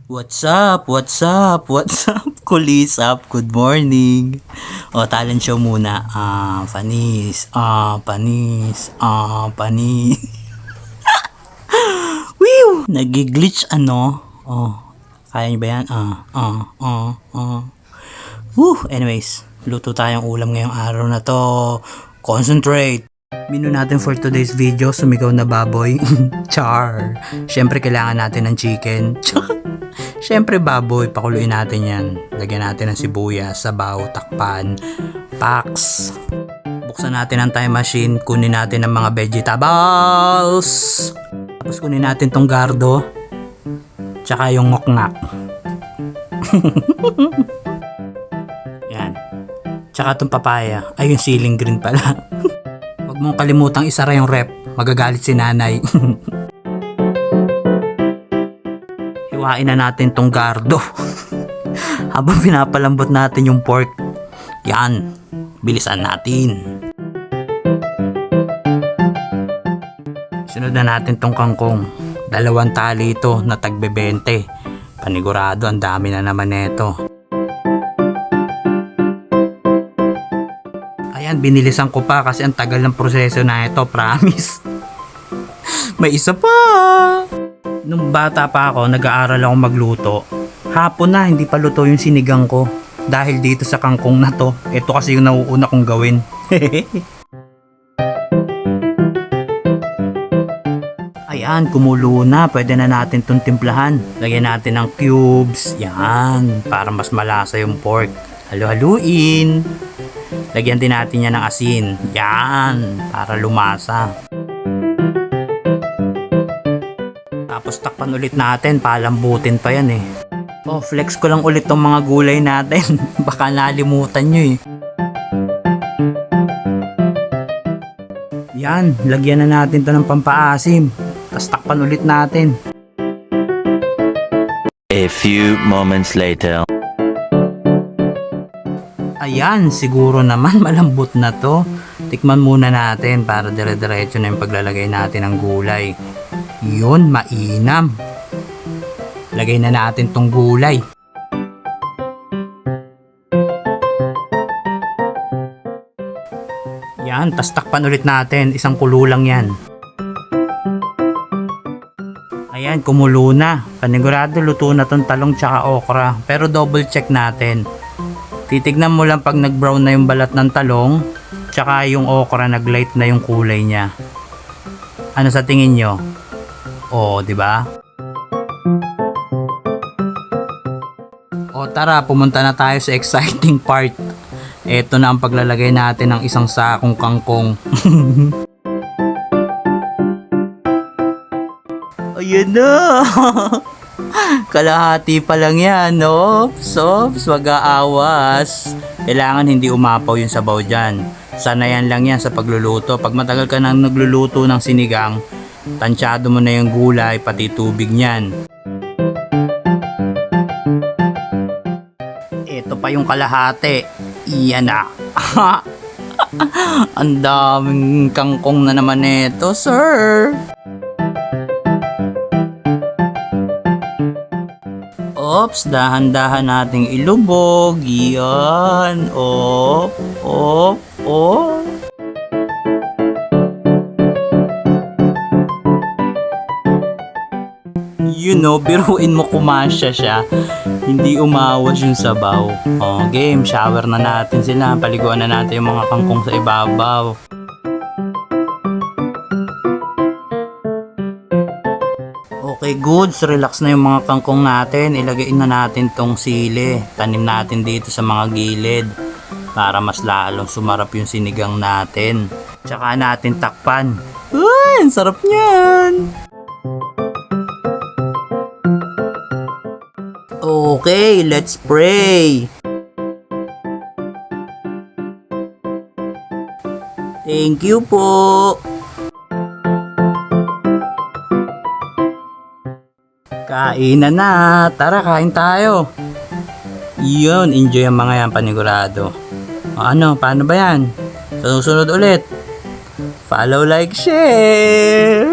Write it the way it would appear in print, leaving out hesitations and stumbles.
What's up? What's up? What's up? Kulis up. Good morning. O, talent show muna. Panis. Panis. Panis. Whew! Nag-glitch ano? Kaya niyo ba yan? Anyways, luto tayong ulam ngayong araw na to. Concentrate. Menu natin for today's video, sumigaw na baboy. Char. Siyempre kailangan natin ng chicken. Siyempre baboy, pakuluin natin yan. Lagyan natin ng sibuyas, sabaw, takpan, paks. Buksan natin ang time machine, kunin natin ang mga vegetables. Tapos kunin natin tong gardo, tsaka yung ngokngak. Yan. Tsaka tong papaya, ay yung ceiling green pala. Huwag mong kalimutang isara yung rep, magagalit si nanay. Hiwain na natin tong gardo. Habang pinapalambot natin yung pork. Yan, bilisan natin. Sunod na natin tong kangkong. 2 tali ito na tagbe-20. Panigurado, ang dami na naman neto. Ayan, binilisan ko pa kasi ang tagal ng proseso na ito, promise. May isa pa. Nung bata pa ako, nag-aaral ako magluto. Hapon na, hindi pa luto yung sinigang ko. Dahil dito sa kangkong na to, ito kasi yung nauuna kong gawin. Ayan, kumulo na. Pwede na natin itong timplahan. Lagyan natin ng cubes. Yan, para mas malasa yung pork. Halo-haluin. Lagyan din natin yan ng asin. Yan, para lumasa. Tapos takpan ulit natin, palambutin pa yan eh. Flex ko lang ulit tong mga gulay natin. Baka nalimutan nyo eh. Yan, lagyan na natin to ng pampaasim. Tapos takpan ulit natin. A few moments later. Ayan, siguro naman malambot na to. Tikman muna natin para dire-diretso na yung paglalagay natin ng gulay. Yun, mainam. Lagay na natin tong gulay. Yan, tas takpan ulit natin. Isang kulo lang yan. Ayan, kumulo na. Panigurado luto na tong talong tsaka okra. Pero double check natin. Titignan mo lang pag nag-brown na yung balat ng talong, tsaka yung okra nag-light na yung kulay niya. Ano sa tingin nyo? Di ba? Tara, pumunta na tayo sa exciting part. Ito na ang paglalagay natin ng isang sakong kangkong. Ayan na. Kalahati pa lang yan, Ops, wag aawas. Kailangan hindi umapaw yung sabaw dyan. Sanayan lang yan sa pagluluto. Pag matagal ka nang nagluluto ng sinigang, tansyado mo na yung gulay, pati tubig niyan. Ito pa yung kalahati. Iyan na. Ang daming kangkong na naman ito, sir. Ops, dahan-dahan nating ilubog. Yan. Op. Biruin mo kumasya siya. Hindi umawas yung sabaw. Game, shower na natin sila. Paliguan na natin yung mga kangkong sa ibabaw. Okay, goods. Relax na yung mga kangkong natin. Ilagay na natin tong sili. Tanim natin dito sa mga gilid. Para mas lalong sumarap yung sinigang natin. Tsaka natin takpan. Uy, ang sarap niyan. Okay, let's pray. Thank you po. Kain na. Tara, kain tayo. Yun, enjoy ang mga yan, panigurado. Paano ba yan? Sa susunod ulit. Follow, like, share.